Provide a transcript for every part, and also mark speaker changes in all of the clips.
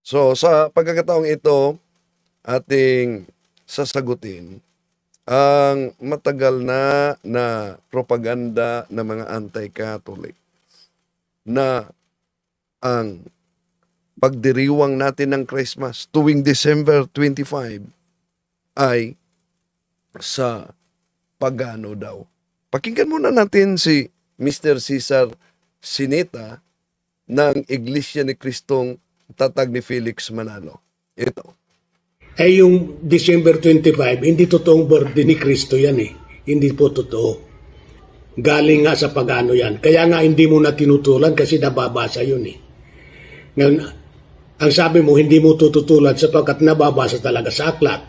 Speaker 1: So sa pagkakataong ito, ating sasagutin ang matagal na propaganda ng mga anti-Catholic na ang pagdiriwang natin ng Christmas tuwing December 25 ay sa pagano daw. Pakinggan muna natin si Mr. Cesar Sineta ng Iglesia ni Kristong Tatag ni Felix Manalo. Ito.
Speaker 2: Yung December 25, hindi totoong birthday ni Kristo yan eh. Hindi po totoo. Galing nga sa pagano yan. Kaya nga hindi mo na tinutulan kasi nababasa yun eh. Ngayon, ang sabi mo, hindi mo tututulan sapagkat nababasa talaga sa aklat.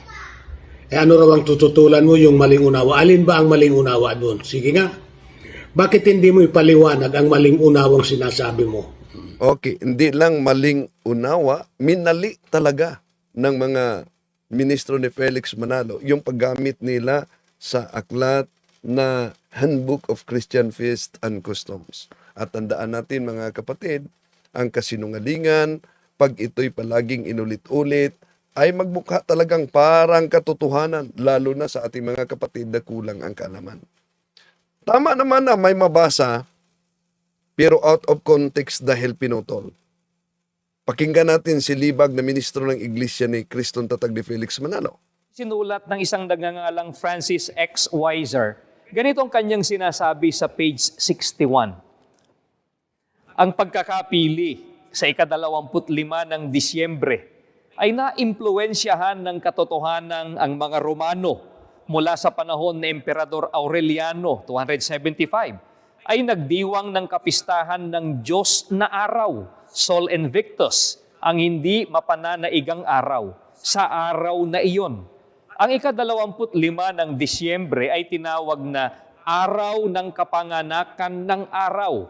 Speaker 2: Ano raw ang tututulan mo? Yung maling unawa. Alin ba ang maling unawa doon? Sige nga. Bakit hindi mo ipaliwanag ang maling unawang sinasabi mo?
Speaker 1: Okay, hindi lang maling unawa, minali talaga ng mga ministro ni Felix Manalo yung paggamit nila sa aklat na Handbook of Christian Feast and Customs. At tandaan natin mga kapatid, ang kasinungalingan, pag ito'y palaging inulit-ulit, ay magmukha talagang parang katotohanan, lalo na sa ating mga kapatid na kulang ang kaalaman. Tama naman na may mabasa, pero out of context dahil pinutol. Pakinggan natin si libag na ministro ng Iglesia ni Kristong Tatag ni Felix Manalo.
Speaker 3: Sinulat ng isang nagngangalang Francis X. Weiser. Ganito ang kanyang sinasabi sa page 61. Ang pagkakapili sa ika-25 ng Disyembre ay naimpluwensyahan ng katotohanan ang mga Romano mula sa panahon ni Emperador Aureliano, 275, ay nagdiwang ng kapistahan ng Diyos na araw, Sol Invictus, ang hindi mapananaigang araw, sa araw na iyon. Ang ika-25 ng Disyembre ay tinawag na Araw ng Kapanganakan ng Araw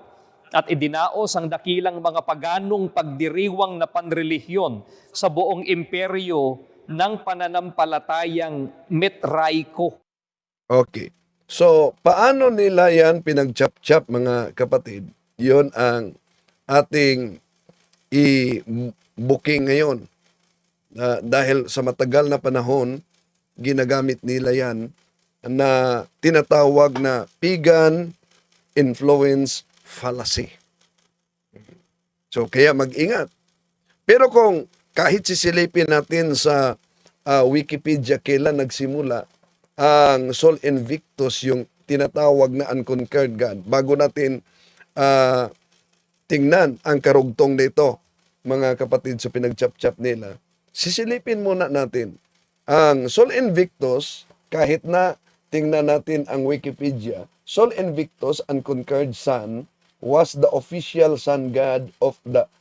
Speaker 3: at idinaos ang dakilang mga paganong pagdiriwang na panrelihiyon sa buong imperyo ng pananampalatayang Metraiko.
Speaker 1: Okay. So, paano nila yan pinag-chop-chop mga kapatid? Yon ang ating i-booking ngayon. Dahil sa matagal na panahon, ginagamit nila yan na tinatawag na pagan influence fallacy. So, kaya mag-ingat. Pero kung kahit sisilipin natin sa Wikipedia kailan nagsimula ang Sol Invictus, yung tinatawag na unconquered God, bago natin tingnan ang karugtong nito, mga kapatid, sa pinag-chap-chap nila, sisilipin muna natin ang Sol Invictus. Kahit na tingnan natin ang Wikipedia, Sol Invictus, unconquered sun, was the official sun god of the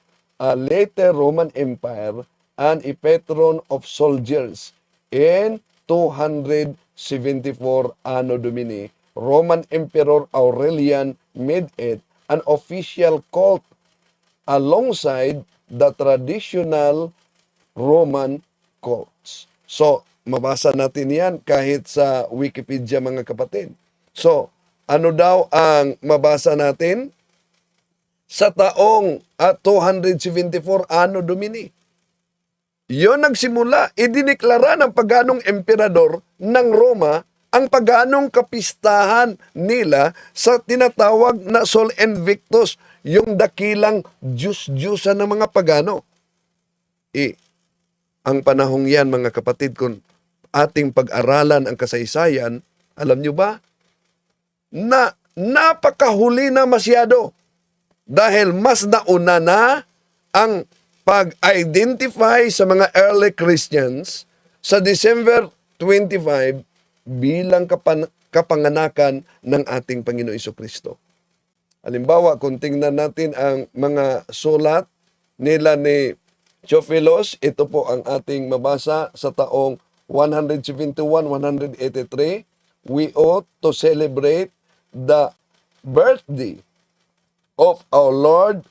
Speaker 1: later Roman Empire and a patron of soldiers. In 274 Anno Domini, Roman Emperor Aurelian made it an official cult alongside the traditional Roman cults. So, mabasa natin yan kahit sa Wikipedia mga kapatid. So, ano daw ang mabasa natin? Sa taong 274 Anno Domini. Yon nagsimula, idineklara ng paganong emperador ng Roma ang paganong kapistahan nila sa tinatawag na Sol Invictus, yung dakilang Diyos-Diyosan ng mga pagano. Ang panahong yan mga kapatid, kung ating pag-aralan ang kasaysayan, alam nyo ba, na napakahuli na masyado. Dahil mas nauna na ang pag-identify sa mga early Christians sa December 25 bilang kapanganakan ng ating Panginoon Jesucristo. Halimbawa, kung tingnan natin ang mga sulat nila ni Theophilos, ito po ang ating mabasa sa taong 171-183. We ought to celebrate the birthday of our Lord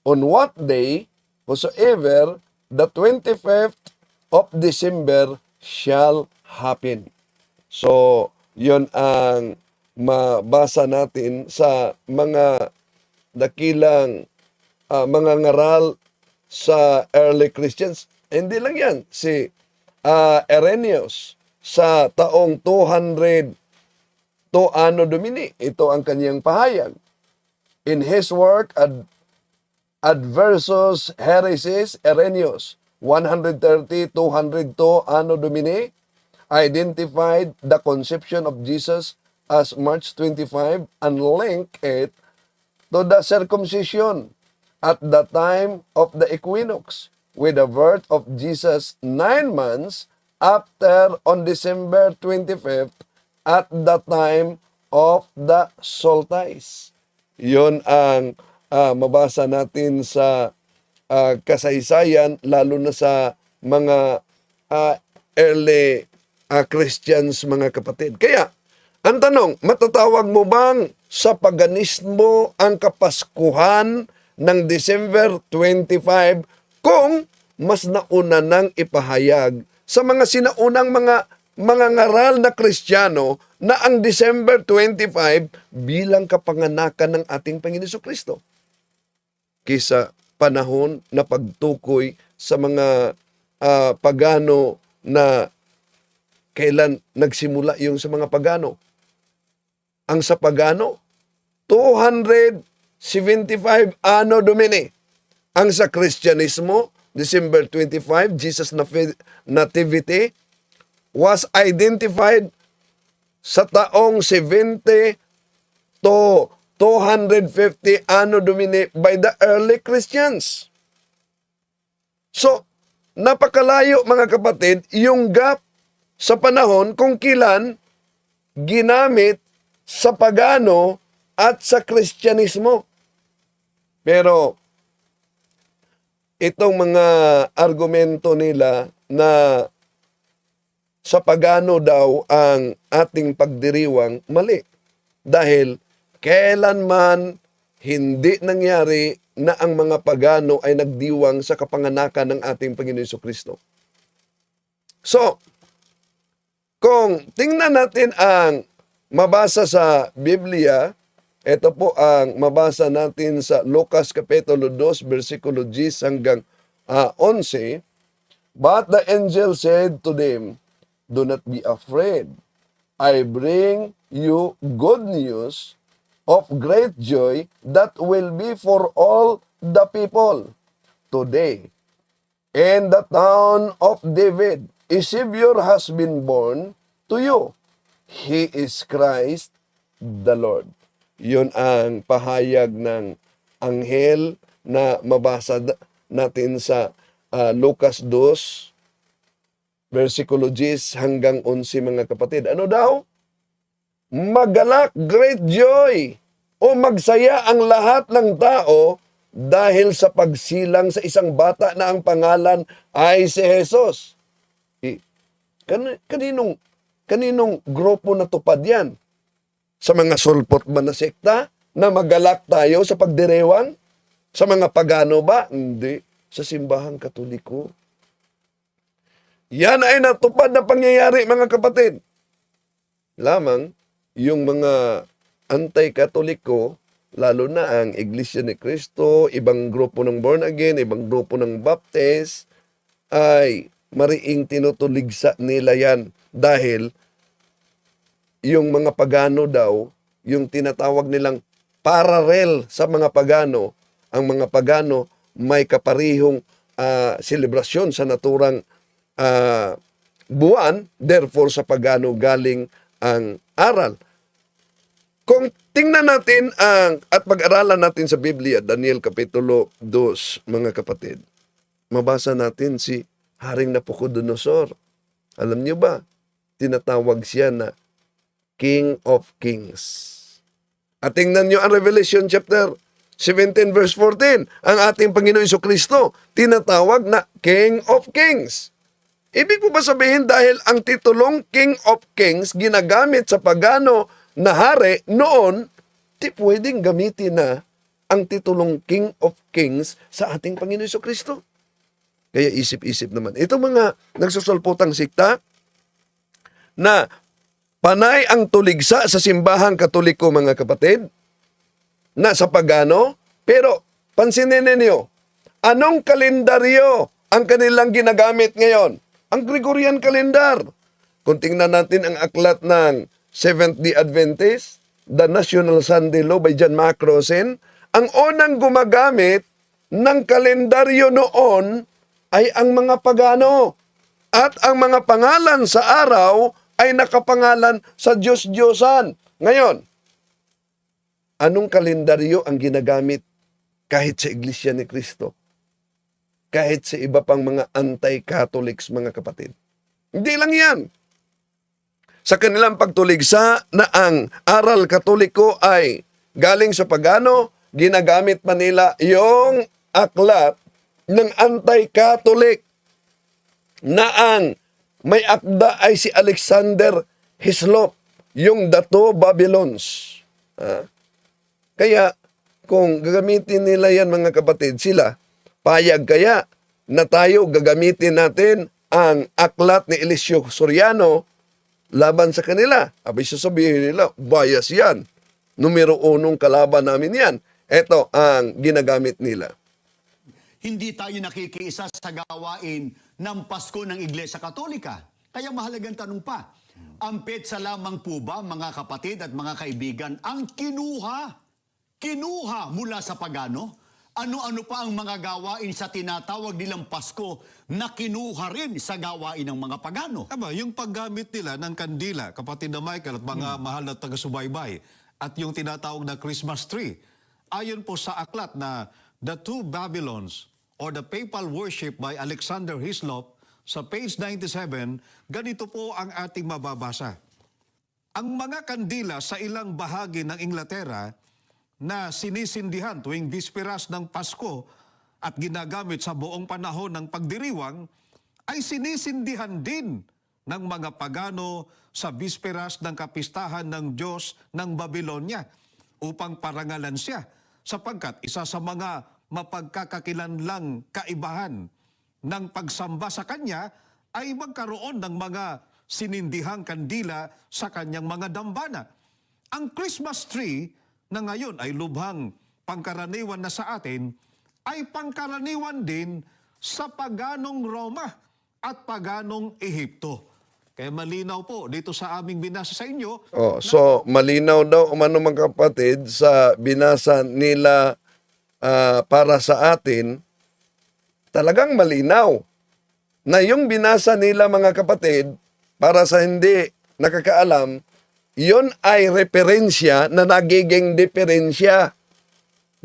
Speaker 1: on what day whatsoever the 25th of December shall happen. So, yon ang mabasa natin sa mga dakilang mga ngaral sa early Christians. Hindi lang yan. Si Irenaeus sa taong 200 to Anno Domini. Ito ang kanyang pahayag. In his work, Adversus Heresies, Irenaeus, 130-202 Anno Domini, identified the conception of Jesus as March 25 and linked it to the circumcision at the time of the equinox with the birth of Jesus 9 months after on December 25th at the time of the solstice. Yun ang mabasa natin sa kasaysayan, lalo na sa mga early Christians, mga kapatid. Kaya, ang tanong, matatawag mo bang sa paganismo ang Kapaskuhan ng December 25 kung mas nauna nang ipahayag sa mga sinaunang mga ngaral na Kristiyano na ang December 25 bilang kapanganakan ng ating Panginoon Jesucristo, kaysa panahon na pagtukoy sa mga pagano na kailan nagsimula yung sa mga pagano. Ang sa pagano, 275 Anno Domini. Ang sa Kristyanismo, December 25, Jesus Nativity, was identified sa taong 70 to 250 Anno Domini by the early Christians. So, napakalayo mga kapatid, yung gap sa panahon kung kailan ginamit sa pagano at sa Kristyanismo. Pero itong mga argumento nila na sa pagano daw ang ating pagdiriwang, mali. Dahil kailanman hindi nangyari na ang mga pagano ay nagdiwang sa kapanganakan ng ating Panginoon Jesucristo. So, kung tingnan natin ang mabasa sa Biblia, ito po ang mabasa natin sa Lucas Kapitulo 2, versikulo 10 hanggang 11. But the angel said to them, do not be afraid. I bring you good news of great joy that will be for all the people. Today, in the town of David, a Savior has been born to you. He is Christ the Lord. Yun ang pahayag ng anghel na mabasa natin sa Lucas 2, versikulo 10 hanggang 11, mga kapatid. Ano daw? Magalak, great joy, o magsaya ang lahat ng tao dahil sa pagsilang sa isang bata na ang pangalan ay si Jesus. Kaninong grupo natupad yan? Sa mga sulpot ba na sekta na magalak tayo sa pagdirewang? Sa mga pagano ba? Hindi. Sa simbahang Katoliko. Yan ay natupad na pangyayari, mga kapatid. Lamang, yung mga anti-Katoliko, lalo na ang Iglesia ni Cristo, ibang grupo ng born again, ibang grupo ng baptist, ay mariing tinutuligsa nila yan dahil yung mga pagano daw, yung tinatawag nilang parallel sa mga pagano, ang mga pagano may kaparihong selebrasyon sa naturang buwan, therefore sa pagano galing ang aral. Kung tingnan natin at pag-aralan natin sa Biblia, Daniel Kapitulo 2, mga kapatid, mabasa natin si Haring Nabucodonosor. Alam niyo ba, tinatawag siya na King of Kings. At tingnan niyo ang Revelation chapter 17 verse 14. Ang ating Panginoon Jesucristo tinatawag na King of Kings. Ibig po ba sabihin dahil ang titulong King of Kings ginagamit sa pagano na hari noon, di pwedeng gamitin na ang titulong King of Kings sa ating Panginoon Jesucristo. Kaya isip-isip naman. Ito mga nagsusulputang sikta na panay ang tuligsa sa simbahang Katoliko, mga kapatid, na sa pagano, pero pansinin ninyo, Anong kalendaryo ang kanilang ginagamit ngayon? Ang Gregorian calendar. Kung tingnan natin ang aklat ng Seventh-day Adventist, The National Sunday Law by John Macrosen, ang unang gumagamit ng kalendaryo noon ay ang mga pagano. At ang mga pangalan sa araw ay nakapangalan sa Diyos-Diyosan. Ngayon, anong kalendaryo ang ginagamit kahit sa Iglesia ni Cristo? Kahit sa iba pang mga anti-Catholics, mga kapatid. Hindi lang yan. Sa kanilang pagtuligsa na ang aral katoliko ay galing sa pagano, ginagamit pa nila yung aklat ng anti-Catholic na ang may akda ay si Alexander Hislop, yung The Two Babylons. Kaya, kung gagamitin nila yan, mga kapatid, sila, payag kaya na tayo gagamitin natin ang aklat ni Eliseo Soriano laban sa kanila? Abay sasabihin nila, bias yan. Numero 1 kalaban namin yan. Ito ang ginagamit nila.
Speaker 4: Hindi tayo nakikiisa sa gawain ng Pasko ng Iglesia Katolika. Kaya mahalagang tanong pa, ang petsa lamang po ba, mga kapatid at mga kaibigan, ang kinuha mula sa pagano? Ano-ano pa ang mga gawain sa tinatawag nilang Pasko na kinuha rin sa gawain ng mga pagano?
Speaker 5: Aba, yung paggamit nila ng kandila, kapatid na Michael at mga mahal na taga-subaybay, at yung tinatawag na Christmas tree, ayon po sa aklat na The Two Babylons or the Papal Worship by Alexander Hislop, sa page 97, ganito po ang ating mababasa. Ang mga kandila sa ilang bahagi ng Inglaterra na sinisindihan tuwing bisperas ng Pasko at ginagamit sa buong panahon ng pagdiriwang ay sinisindihan din ng mga pagano sa bisperas ng kapistahan ng Diyos ng Babylonia upang parangalan siya sapagkat isa sa mga mapagkakakilanlang kaibahan ng pagsamba sa kanya ay magkaroon ng mga sinindihang kandila sa kanyang mga dambana. Ang Christmas tree na ngayon ay lubhang pangkaraniwan na sa atin, ay pangkaraniwan din sa paganong Roma at paganong Ehipto. Kaya malinaw po dito sa aming binasa sa inyo.
Speaker 1: So, malinaw daw umano, mga kapatid, sa binasa nila para sa atin, talagang malinaw na yung binasa nila, mga kapatid, para sa hindi nakakaalam, yon ay referensya na nagiging diferensya.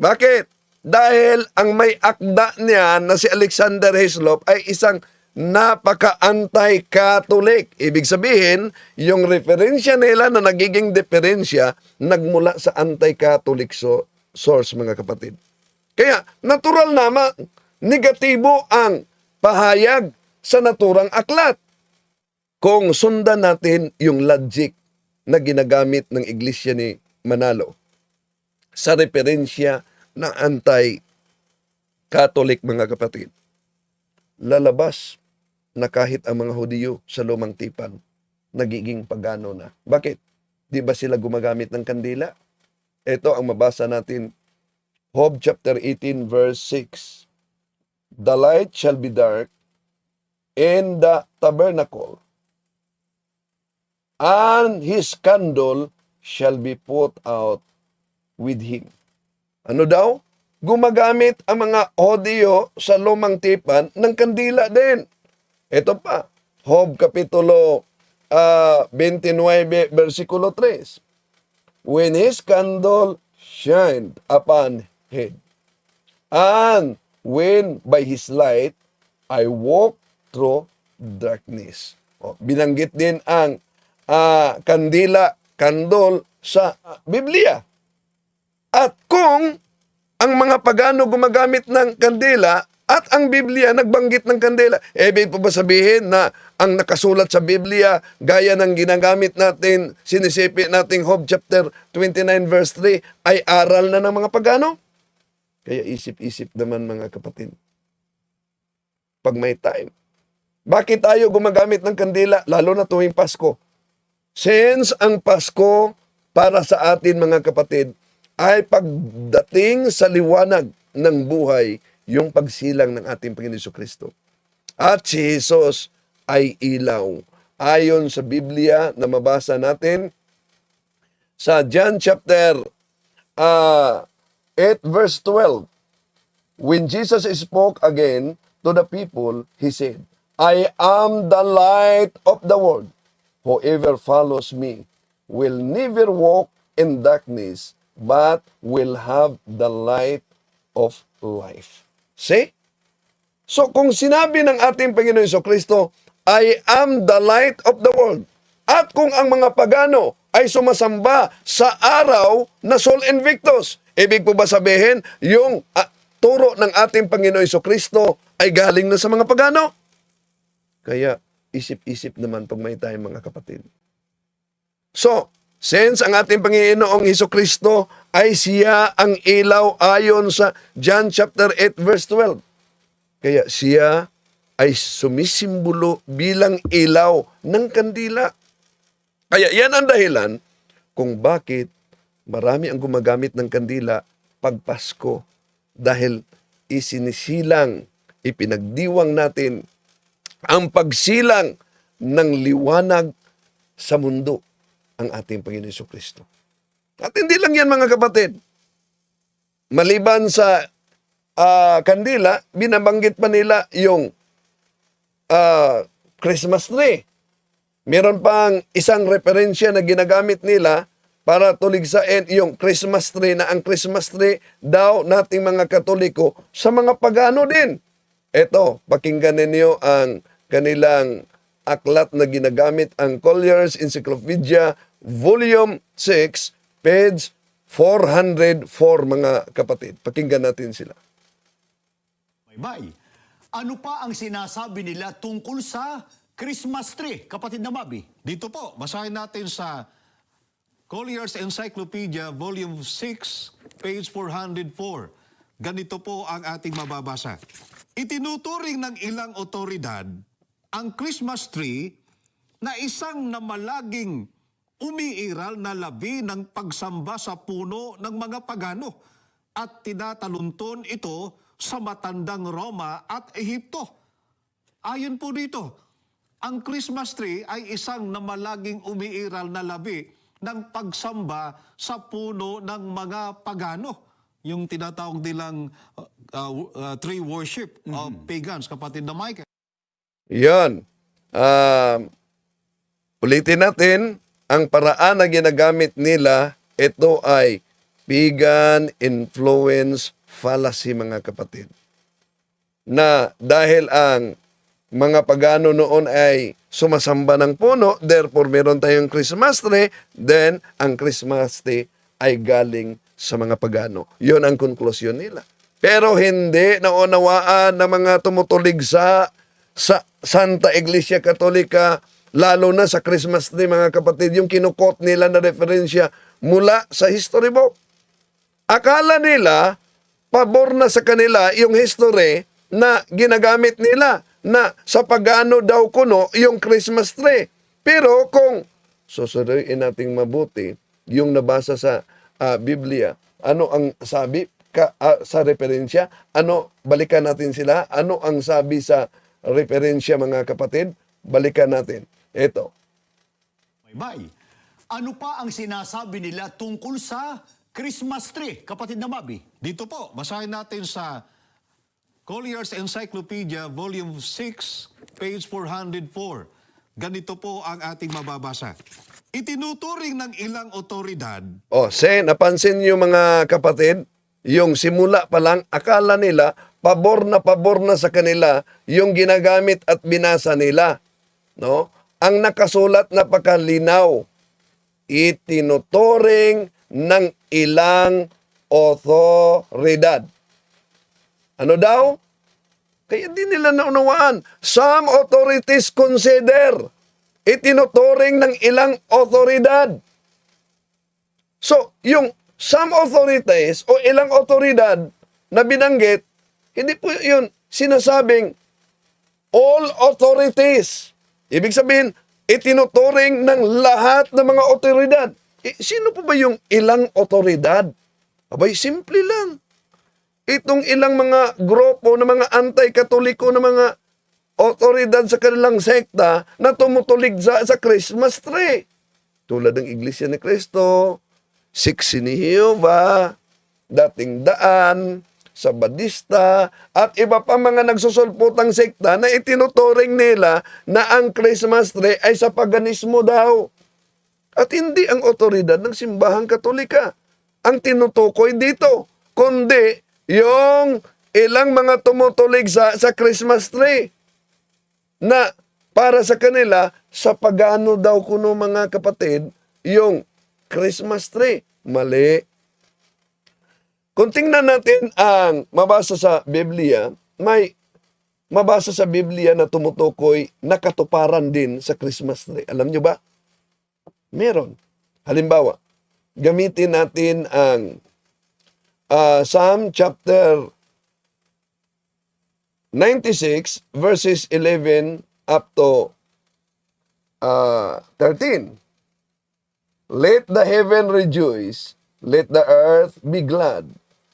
Speaker 1: Bakit? Dahil ang may akda niya na si Alexander Hislop ay isang napaka-anti-Catholic. Ibig sabihin, yung referensya nila na nagiging diferensya, nagmula sa anti-Catholic source, mga kapatid. Kaya, natural naman, negatibo ang pahayag sa naturang aklat. Kung sundan natin yung logic na ginagamit ng Iglesia ni Manalo sa referensya ng anti-Catholic, mga kapatid, lalabas na kahit ang mga Hudiyo sa lumang tipan nagiging pagano na. Bakit? Di ba sila gumagamit ng kandila? Ito ang mabasa natin, Job chapter 18 verse 6. The light shall be dark in the tabernacle, and his candle shall be put out with him. Ano daw? Gumagamit ang mga Hudiyo sa lumang tipan ng kandila din. Ito pa, Job kapitulo 29 versikulo 3. When his candle shined upon him, and when by his light I walk through darkness. Binanggit din ang kandila, kandol sa Biblia. At kung ang mga pagano gumagamit ng kandila at ang Biblia nagbanggit ng kandila, ibig po ba sabihin na ang nakasulat sa Biblia gaya ng ginagamit natin, sinisipi nating Job chapter 29 verse 3 ay aral na ng mga pagano? Kaya isip-isip naman, mga kapatid. Pag may time. Bakit tayo gumagamit ng kandila lalo na tuwing Pasko? Since ang Pasko para sa atin, mga kapatid, ay pagdating sa liwanag ng buhay yung pagsilang ng ating Panginoon Jesucristo. At si Jesus ay ilaw. Ayon sa Biblia na mabasa natin sa John chapter 8 verse 12. When Jesus spoke again to the people, he said, I am the light of the world. Whoever follows me will never walk in darkness, but will have the light of life. See? So kung sinabi ng ating Panginoon Jesucristo, I am the light of the world. At kung ang mga pagano ay sumasamba sa araw na Sol Invictus, ibig po ba sabihin, yung turo ng ating Panginoon Jesucristo ay galing na sa mga pagano? Kaya isip-isip naman pag may tayong mga kapatid. So, since ang ating Panginoong Jesucristo ay siya ang ilaw ayon sa John chapter 8 verse 12. Kaya siya ay sumisimbolo bilang ilaw ng kandila. Kaya yan ang dahilan kung bakit marami ang gumagamit ng kandila pag Pasko. Dahil isinisilang, ipinagdiwang natin ang pagsilang ng liwanag sa mundo ang ating Panginoon Jesucristo. At hindi lang yan mga kapatid. Maliban sa kandila, binabanggit pa nila yung Christmas tree. Meron pang isang referensya na ginagamit nila para tuligsain yung Christmas tree na ang Christmas tree daw nating mga Katoliko sa mga pagano din. Ito, pakinggan ninyo ang kanilang aklat na ginagamit, ang Collier's Encyclopedia, Volume 6, page 404 mga kapatid. Pakinggan natin sila.
Speaker 4: Bye. Ano pa ang sinasabi nila tungkol sa Christmas tree, kapatid na Mabi?
Speaker 5: Dito po, basahin natin sa Collier's Encyclopedia, Volume 6, page 404. Ganito po ang ating mababasa. Itinuturing ng ilang otoridad ang Christmas tree na isang namalaging umiiral na labi ng pagsamba sa puno ng mga pagano at tinatalunton ito sa matandang Roma at Ehipto. Ayon po dito, ang Christmas tree ay isang namalaging umiiral na labi ng pagsamba sa puno ng mga pagano. Yung tinatawag nilang tree worship of pagans, kapatid na Michael.
Speaker 1: Yan. Ulitin natin, ang paraan na ginagamit nila, ito ay pagan influence fallacy mga kapatid. Na dahil ang mga pagano noon ay sumasamba ng puno, therefore meron tayong Christmas tree, then ang Christmas tree ay galing sa mga pagano. Yun ang konklusyon nila. Pero hindi naunawaan ng mga tumutulig sa Santa Iglesia Katolika, lalo na sa Christmas tree mga kapatid, yung kinukot nila na referensya mula sa history book. Akala nila, pabor na sa kanila yung history na ginagamit nila na sa pagano daw kuno yung Christmas tree. Pero kung susuriin nating mabuti yung nabasa sa Biblia, ano ang sabi sa referensya? Ano, balikan natin sila. Ano ang sabi sa referensya mga kapatid? Balikan natin. Ito.
Speaker 4: Bye. Ano pa ang sinasabi nila tungkol sa Christmas tree, kapatid na Mabi?
Speaker 5: Dito po, basahin natin sa Collier's Encyclopedia, Volume 6, page 404. Ganito po ang ating mababasa. Itinuturing ng ilang otoridad.
Speaker 1: Napansin niyo mga kapatid, yung simula pa lang, akala nila, pabor na sa kanila yung ginagamit at binasa nila. No? Ang nakasulat na pakalinaw, itinuturing ng ilang otoridad. Ano daw? Kaya di nila naunawaan. Some authorities consider. Itinuturing ng ilang otoridad. So, yung some authorities o ilang otoridad na binanggit, hindi po yun sinasabing all authorities. Ibig sabihin, itinuturing ng lahat ng mga otoridad. Sino po ba yung ilang otoridad? Abay, simple lang. itong ilang mga grupo na mga anti-katoliko na mga otoridad sa kanilang sekta na tumutulig sa Christmas tree. Tulad ng Iglesia ni Cristo, Siksi ni Jehovah, Dating Daan, Sabadista, at iba pa mga nagsusulputang sekta na itinuturing nila na ang Christmas tree ay sa paganismo daw. At hindi ang otoridad ng simbahang Katolika ang tinutukoy dito, kundi yung ilang mga tumutulig sa Christmas tree na para sa kanila, sa pagano daw kuno mga kapatid, yung Christmas tree. Mali. Kung tingnan natin ang mabasa sa Biblia, may mabasa sa Biblia na tumutukoy na katuparan din sa Christmas tree. Alam nyo ba? Meron. Halimbawa, gamitin natin ang Psalm chapter 96 verses 11 up to 13. Let the heaven rejoice, let the earth be glad,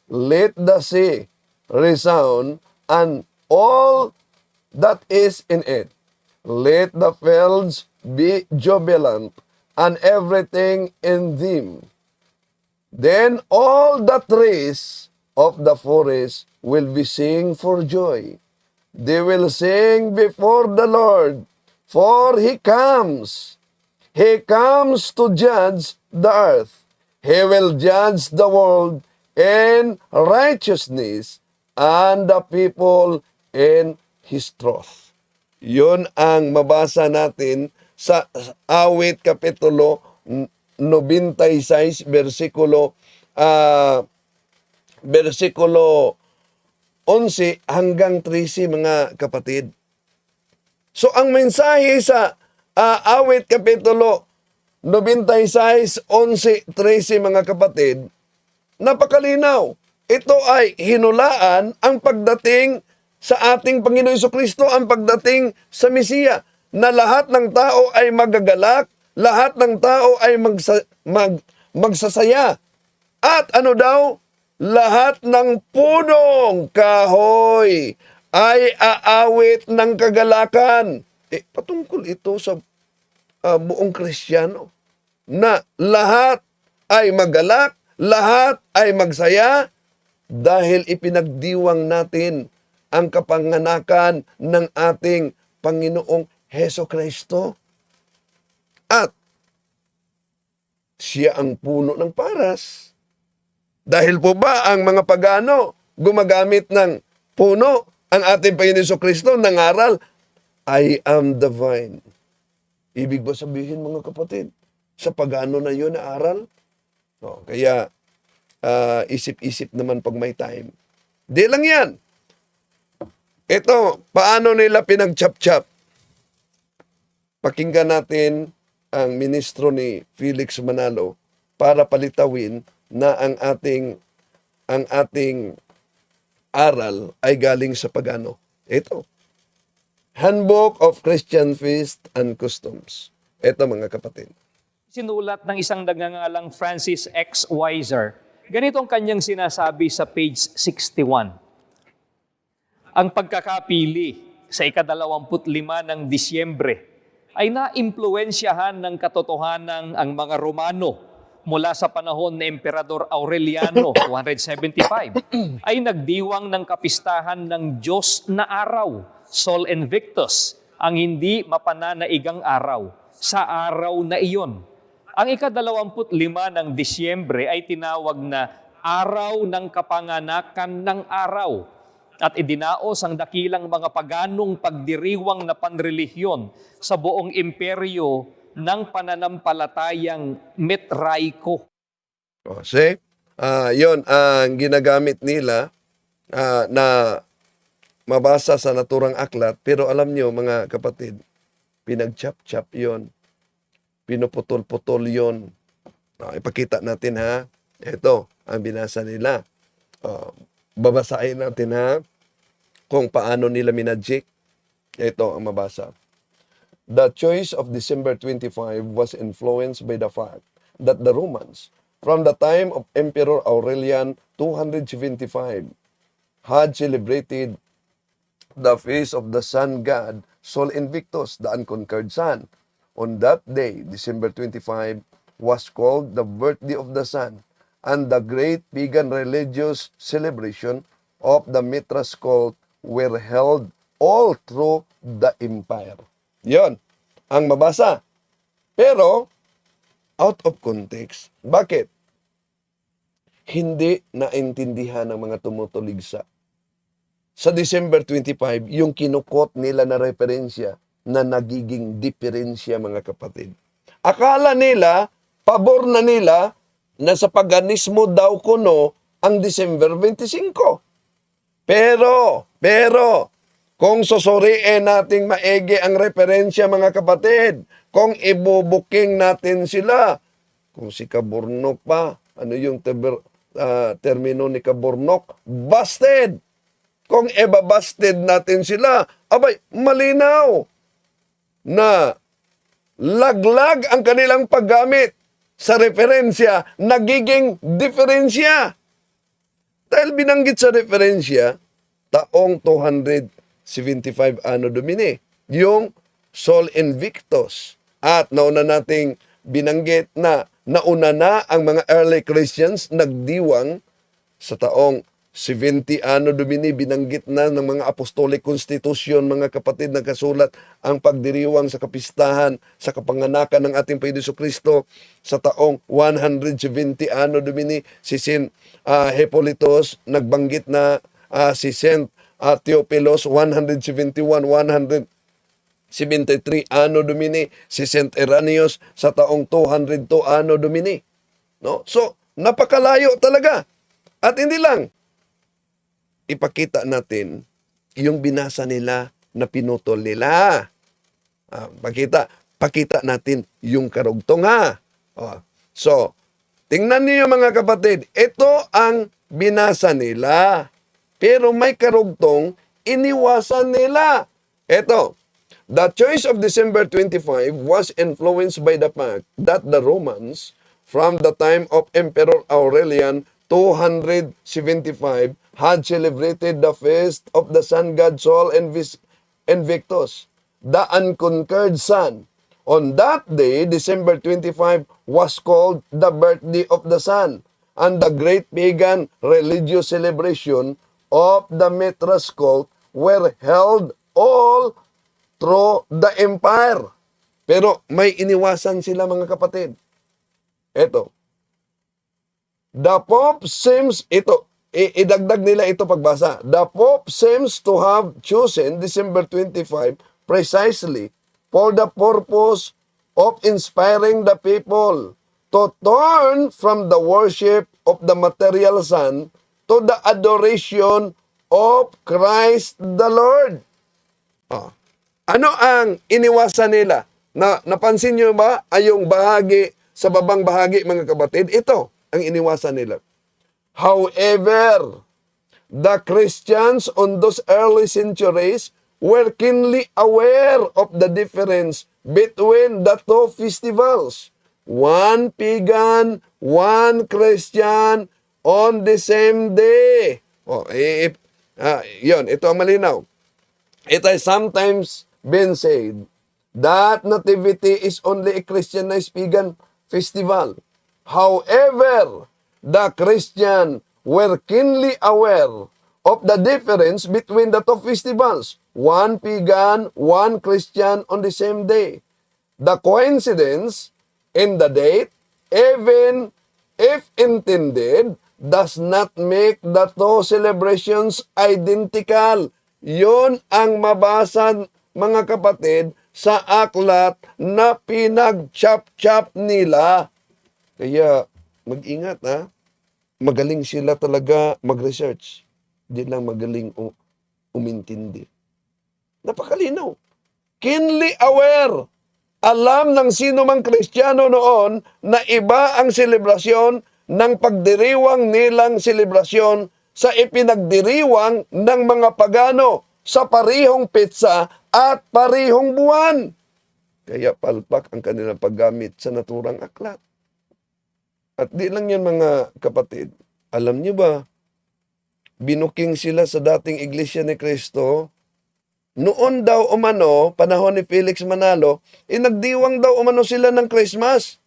Speaker 1: let the sea resound, and all that is in it. Let the fields be jubilant, and everything in them. Then all the trees of the forest will be sing for joy. They will sing before the Lord, for He comes. He comes to judge the earth. He will judge the world in righteousness and the people in His truth. Yun ang mabasa natin sa Awit Kapitulo 96, versikulo 11 hanggang 13, mga kapatid. So, ang mensahe sa Awit Kapitulo 96, 11, 13, mga kapatid, napakalinaw. Ito ay hinulaan ang pagdating sa ating Panginoon Jesucristo, ang pagdating sa Mesiya, na lahat ng tao ay magagalak, lahat ng tao ay magsasaya. At ano daw? Lahat ng punong kahoy ay aawit ng kagalakan. Patungkol ito sa buong Kristiyano na lahat ay magalak, lahat ay magsaya dahil ipinagdiwang natin ang kapanganakan ng ating Panginoong Heso Kristo. At siya ang puno ng paras. Dahil po ba ang mga pagano gumagamit ng puno? Ang ating Panginoon Jesucristo nangaral, I am the vine. Ibig ba sabihin, mga kapatid, sa pagano na yun na aral? No, kaya isip-isip naman pag may time. Di lang yan. Ito, paano nila pinag-chap-chap? Pakinggan natin ang ministro ni Felix Manalo para palitawin na ang ating aral ay galing sa pagano. Ito, Handbook of Christian Feast and Customs. Ito, mga kapatid.
Speaker 3: Sinulat ng isang nagngangalang Francis X. Weiser. Ganito ang kanyang sinasabi sa page 61. Ang pagkakapili sa ika-25 ng Disyembre ay naimpluwensyahan ng katotohanan ang mga Romano mula sa panahon ni Emperador Aureliano, 275, ay nagdiwang ng kapistahan ng Diyos na araw, Sol Invictus, ang hindi mapananaigang araw, sa araw na iyon. Ang ika-25 ng Disyembre ay tinawag na Araw ng Kapanganakan ng Araw at idinaos ang dakilang mga paganong pagdiriwang na panrelihiyon sa buong imperyo ng pananampalatayang Metraiko.
Speaker 1: See? Yon ang ginagamit nila na mabasa sa naturang aklat. Pero alam nyo, mga kapatid, pinag-chap-chap yon. Pinuputol-putol yon. Ipakita natin, ha. Ito, ang binasa nila. Babasahin natin, ha, kung paano nila minadjik. Ito ang mabasa. The choice of December 25 was influenced by the fact that the Romans, from the time of Emperor Aurelian 275, had celebrated the feast of the sun god Sol Invictus, the unconquered sun. On that day, December 25, was called the birthday of the sun, and the great pagan religious celebration of the Mithras cult were held all through the empire. Yon ang mabasa. Pero, out of context. Bakit? Hindi naintindihan ng mga tumutuligsa. Sa December 25, yung kinukot nila na referensya na nagiging diferensya, mga kapatid. Akala nila, pabor na nila, na sa paganismo daw kuno ang December 25. Pero, kung susuriin nating maigi ang referensya, mga kapatid, kung ibubuking natin sila, kung si Kaburnok pa, ano yung termino ni Kaburnok? Busted! Kung ibabasted natin sila, abay, malinaw na laglag ang kanilang paggamit sa referensya, nagiging diferensya. Dahil binanggit sa referensya, taong 275 Anno Domini, yung Sol Invictus. At nauna nating binanggit na nauna na ang mga early Christians nagdiwang sa taong 70 Anno Domini, binanggit na ng mga Apostolic Constitution, mga kapatid, nagkasulat ang pagdiriwang sa kapistahan sa kapanganakan ng ating Panginoon Jesucristo sa taong 170 Anno Domini. Si Saint Hippolytus, nagbanggit na si Saint Theophilos, 171, 173 Anno Domini, si Saint Irenaeus sa taong 202 Anno Domini. No? So, napakalayo talaga. At hindi lang, ipakita natin yung binasa nila na pinutol nila. Pakita natin yung karugtong ha. So, tingnan niyo mga kapatid, ito ang binasa nila. Pero may karugtong, iniwasan nila. Ito, the choice of December 25 was influenced by the fact that the Romans, from the time of Emperor Aurelian, 275, had celebrated the feast of the sun god Sol Invictus, the unconquered sun. On that day, December 25, was called the birthday of the sun, and the great pagan religious celebration of the Mithras cult were held all through the empire. Pero may iniwasan sila, mga kapatid. Ito, the Pope seems, idagdag nila ito pagbasa. The Pope seems to have chosen December 25 precisely for the purpose of inspiring the people to turn from the worship of the material sun to the adoration of Christ the Lord. Ano ang iniwasan nila? Napansin nyo ba ay yung bahagi, sa babang bahagi, mga kapatid? Ito ang iniwasan nila. However, the Christians on those early centuries were keenly aware of the difference between the two festivals. One pagan, one Christian on the same day. Ito ang malinaw. It has sometimes been said that Nativity is only a Christianized pagan festival. However, the Christian were keenly aware of the difference between the two festivals, one pagan, one Christian on the same day. The coincidence in the date, even if intended, does not make the two celebrations identical. Yun ang mabasa, mga kapatid, sa aklat na pinag-chop-chop nila. Kaya, mag-ingat ha. Magaling sila talaga mag-research. Hindi lang magaling umintindi. Napakalinaw. Keenly aware. Alam ng sino mang Kristiyano noon na iba ang selebrasyon ng pagdiriwang nilang selebrasyon sa ipinagdiriwang ng mga pagano sa parihong petsa at parihong buwan. Kaya palpak ang kanilang paggamit sa naturang aklat. At di lang yan, mga kapatid. Alam niyo ba binuking sila sa dating Iglesia ni Cristo. Noon daw umano, panahon ni Felix Manalo, nagdiwang daw umano sila ng Christmas.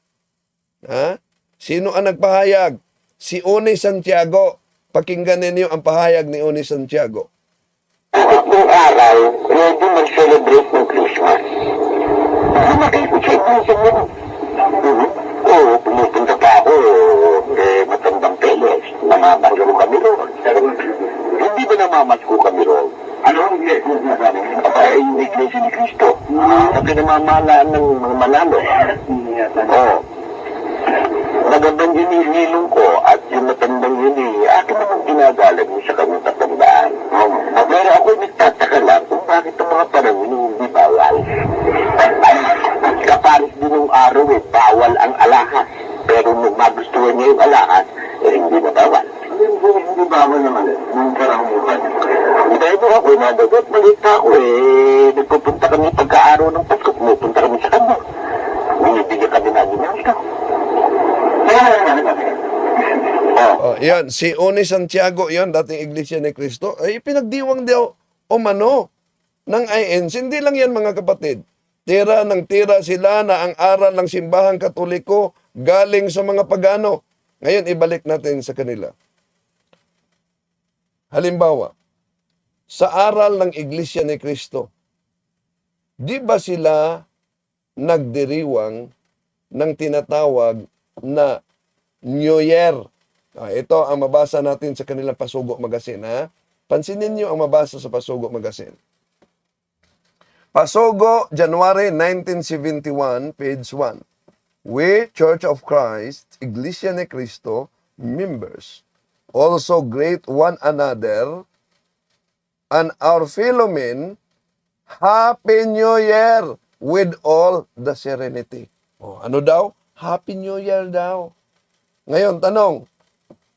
Speaker 1: Ha? Sino ang nagpahayag? Si Oni Santiago. Pakinggan ninyo ang pahayag ni Oni Santiago.
Speaker 6: Ang araw, ready mag-celebrate ng Christmas. Lumaki ko sa iglesia mo. Oo, pumupunta pa ako. Matandang Peles. Namamasko kami roon. Hindi ba namamasko kami roon? Ano ang iglesia na sabi? Ay, yung iglesia ni Cristo. Na pinamamalaan ng mga Manalo. Oo. Nagandang hinihilong ko at yung matandang hini, akin naman ginagalag mo sa kanyang tatandaan. Pero ako nagtataka lang kung bakit ang mga panahon hindi bawal. Kaparis din yung araw bawal ang alahas. Pero nung magustuhan niya yung alahas, hindi na bawal. Hindi bawal naman nung parang bukan. Pero ako nadagot, malita ako nagpupunta kami pagka-araw ng Pasko, pumupunta kami sa kanya. Binibigyan kami namin ng ito.
Speaker 1: Yan, si Oni Santiago, yan, dating Iglesia ni Cristo, ay pinagdiwang daw umano ng INC. Hindi lang yan, mga kapatid. Tira ng tira sila na ang aral ng simbahang Katoliko galing sa mga pagano. Ngayon, ibalik natin sa kanila. Halimbawa, sa aral ng Iglesia ni Cristo, di ba sila nagdiriwang ng tinatawag na New Year? Ito ang mabasa natin sa kanilang Pasugo Magazine. Ha? Pansinin niyo ang mabasa sa Pasugo Magazine. Pasugo, January 1971, page 1. We, Church of Christ, Iglesia ni Cristo, members, also greet one another and our fellow men, Happy New Year with all the serenity. Ano daw? Happy New Year daw. Ngayon, tanong,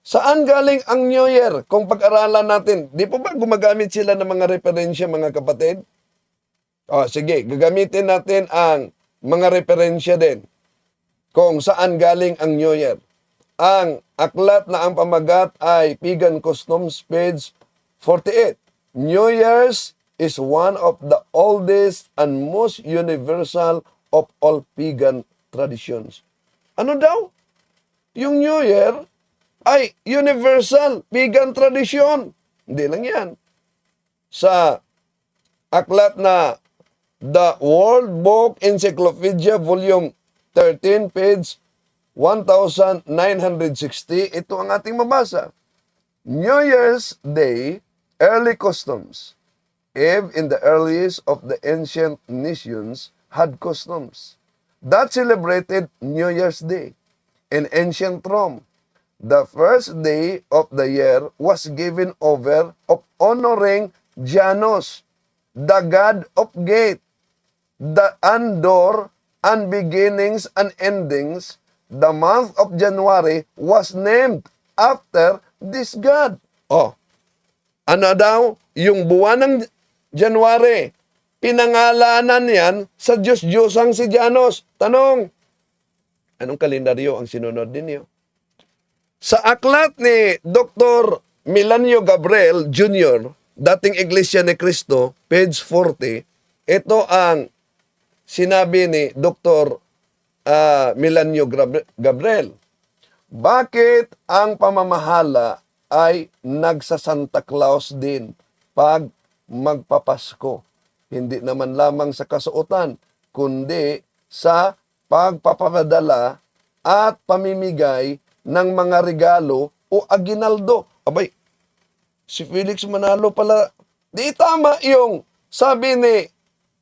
Speaker 1: saan galing ang New Year? Kung pag-aralan natin, di po ba gumagamit sila ng mga referensya, mga kapatid? Sige, gagamitin natin ang mga referensya din kung saan galing ang New Year. Ang aklat na ang pamagat ay Pagan Customs, page 48. New Year's is one of the oldest and most universal of all pagan traditions. Ano daw? Yung New Year ay universal pagan tradition. Hindi lang yan. Sa aklat na The World Book Encyclopedia Volume 13, page 1960, ito ang ating mabasa. New Year's Day, early customs. Eve in the earliest of the ancient nations had customs that celebrated New Year's Day. In ancient Rome, the first day of the year was given over of honoring Janus, the god of gate, the door and beginnings and endings. The month of January was named after this god. Ano daw? Yung buwan ng January, pinangalanan yan sa Diyos-Diyosang si Janus. Tanong, anong kalendaryo ang sinunod ninyo? Sa aklat ni Dr. Milanio Gabriel Jr., dating Iglesia ni Cristo, page 40, ito ang sinabi ni Dr. Milanio Gabriel. Bakit ang pamamahala ay nagsa-Santa Claus din pag magpapasko? Hindi naman lamang sa kasuotan, kundi sa pagpapadala at pamimigay ng mga regalo o aginaldo. Abay, si Felix Manalo pala, di tama yung sabi ni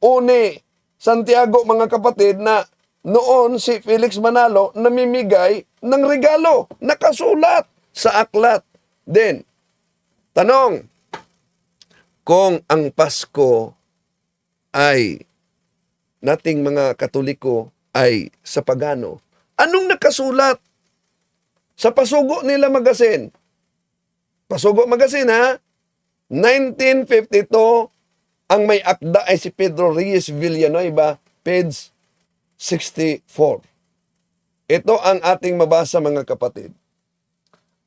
Speaker 1: Oni Santiago, mga kapatid, na noon si Felix Manalo namimigay ng regalo, nakasulat sa aklat din. Tanong, kung ang Pasko ay nating mga Katoliko ay sa pagano, anong nakasulat sa Pasugo nila Magazine? Pasugo Magazine, ha? 1952, ang may akda ay si Pedro Reyes Villanueva, page 64. Ito ang ating mabasa, mga kapatid.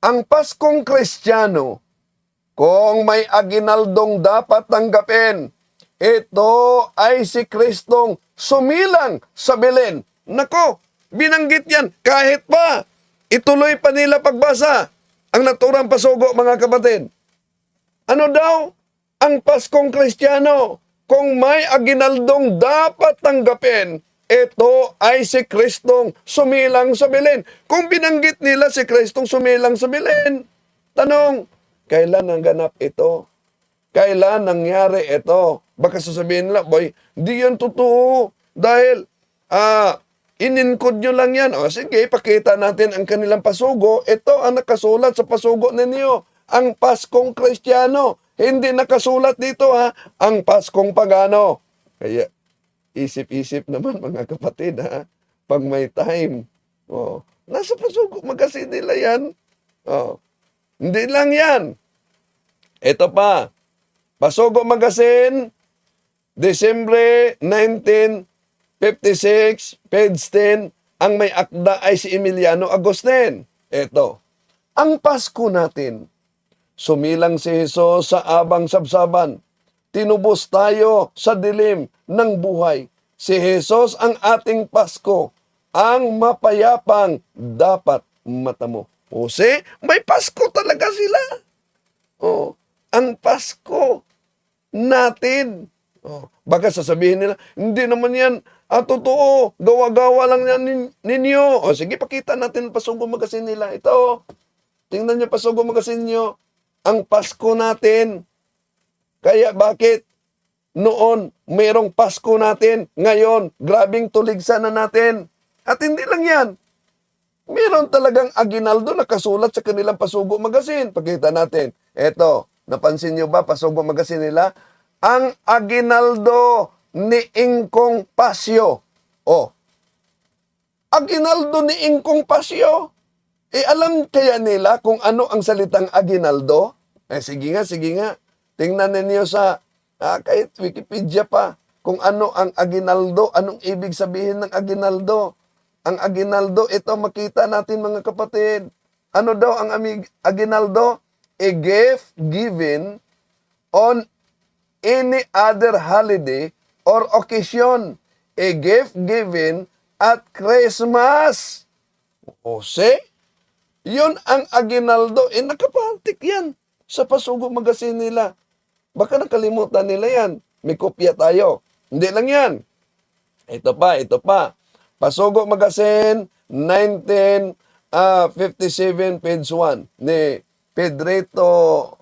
Speaker 1: Ang Paskong Kristiyano kung may aginaldong dapat tanggapin, ito ay si Kristong sumilang sa Belen. Nako, binanggit yan. Kahit pa, ituloy pa nila pagbasa ang naturang pasugo, mga kapatid. Ano daw ang Paskong Kristiyano? Kung may aginaldong dapat tanggapin, ito ay si Kristong sumilang sa Belen. Kung binanggit nila si Kristong sumilang sa Belen, tanong, kailan ang ganap ito? Kailan nangyari ito? Baka sasabihin nila, boy, di yan totoo. Dahil, ininkod nyo lang yan. O sige, pakita natin ang kanilang pasugo. Ito ang nakasulat sa pasugo ninyo. Ang Paskong Kristiyano. Hindi nakasulat dito ang Paskong Pagano. Kaya, isip-isip naman mga kapatid pag may time. Nasa pasugo magazine nila yan. Hindi lang yan. Ito pa, Pasugo Magazine, Desembre 1956, page 10, ang may akda ay si Emiliano Agustin. Ito, ang Pasko natin. Sumilang si Jesus sa abang sabsaban. Tinubos tayo sa dilim ng buhay. Si Jesus ang ating Pasko, ang mapayapang dapat matamo. O may Pasko talaga sila. Ang Pasko natin. Baka sasabihin nila, hindi naman yan totoo. Gawa-gawa lang yan ninyo. Sige, pakita natin Pasugo Magazine nila. Ito, tingnan nyo Pasugo Magazine nyo. Ang Pasko natin. Kaya bakit noon mayroong Pasko natin, ngayon grabing tuligsa na natin. At hindi lang yan. Meron talagang aginaldo na kasulat sa kanilang Pasugo Magazine. Pakita natin. Eto, napansin nyo ba Pasugo Magazine nila? Ang aginaldo ni Ingkong Pasio. Aginaldo ni Ingkong Pasio. Alam kaya nila kung ano ang salitang aginaldo? Sige nga. Tingnan ninyo sa, kahit Wikipedia pa, kung ano ang aginaldo, anong ibig sabihin ng aginaldo. Ang aginaldo, ito makita natin mga kapatid. Ano daw ang aginaldo? A gift given on any other holiday or occasion. A gift given at Christmas. Yun ang aginaldo. Nakapantik yan sa Pasugo Magazine nila. Baka nakalimutan nila yan. May kopya tayo. Hindi lang yan. Ito pa. Pasugo Magazine, 1957, page 1, ni Pedro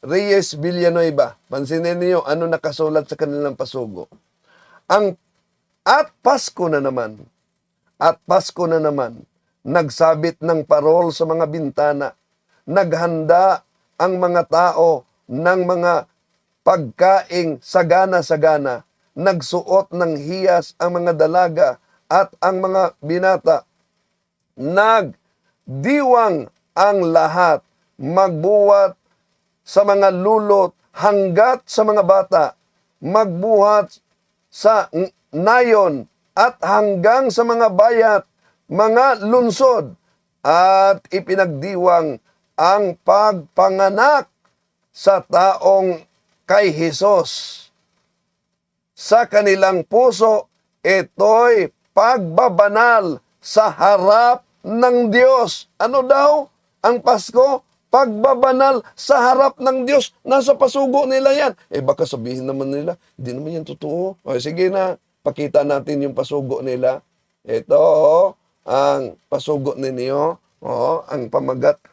Speaker 1: Reyes Villanueva. Pansinin niyo ano nakasulat sa kanilang pasugo. At Pasko na naman, nagsabit ng parol sa mga bintana, naghanda ang mga tao ng mga pagkaing sagana-sagana, nagsuot ng hiyas ang mga dalaga at ang mga binata, nagdiwang ang lahat, magbuhat sa mga lulot hanggat sa mga bata, magbuhat sa nayon at hanggang sa mga bayat, mga lunsod, at ipinagdiwang ang pagpanganak sa taong kay Jesus. Sa kanilang puso, ito'y pagbabanal sa harap ng Diyos. Ano daw ang Pasko? Pagbabanal sa harap ng Diyos. Nasa pasugo nila yan. Baka sabihin naman nila, hindi naman yan totoo. Sige na, pakita natin yung pasugo nila. Ito, ang pasugo ninyo. Ang pamagat.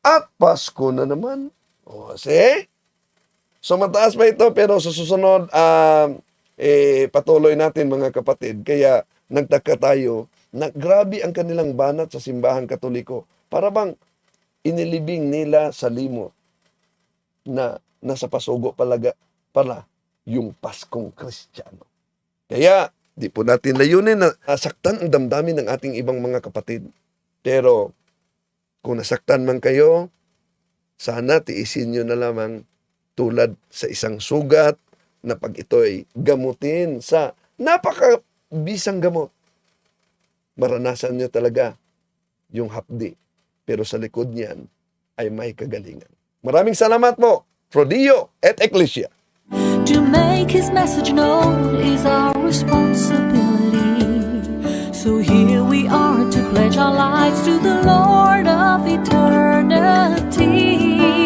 Speaker 1: At Pasko na naman. So mataas pa ito, pero sa susunod, patuloy natin mga kapatid. Kaya nagtaka tayo na grabe ang kanilang banat sa simbahang Katoliko. Para bang inilibing nila sa limot na nasa pasugo pala yung Paskong Kristiyano. Kaya di po natin layunin na nasaktan ang damdamin ng ating ibang mga kapatid. Pero kung nasaktan man kayo, sana tiisin nyo na lamang tulad sa isang sugat na pag ito ay gamutin sa napakabisang gamot. Maranasan nyo talaga yung hapdi. Pero sa likod niyan ay may kagalingan. Maraming salamat po. Pro Dio et Ecclesia.
Speaker 7: To make his message known is our responsibility. So here we are to pledge our lives to the Lord of eternity.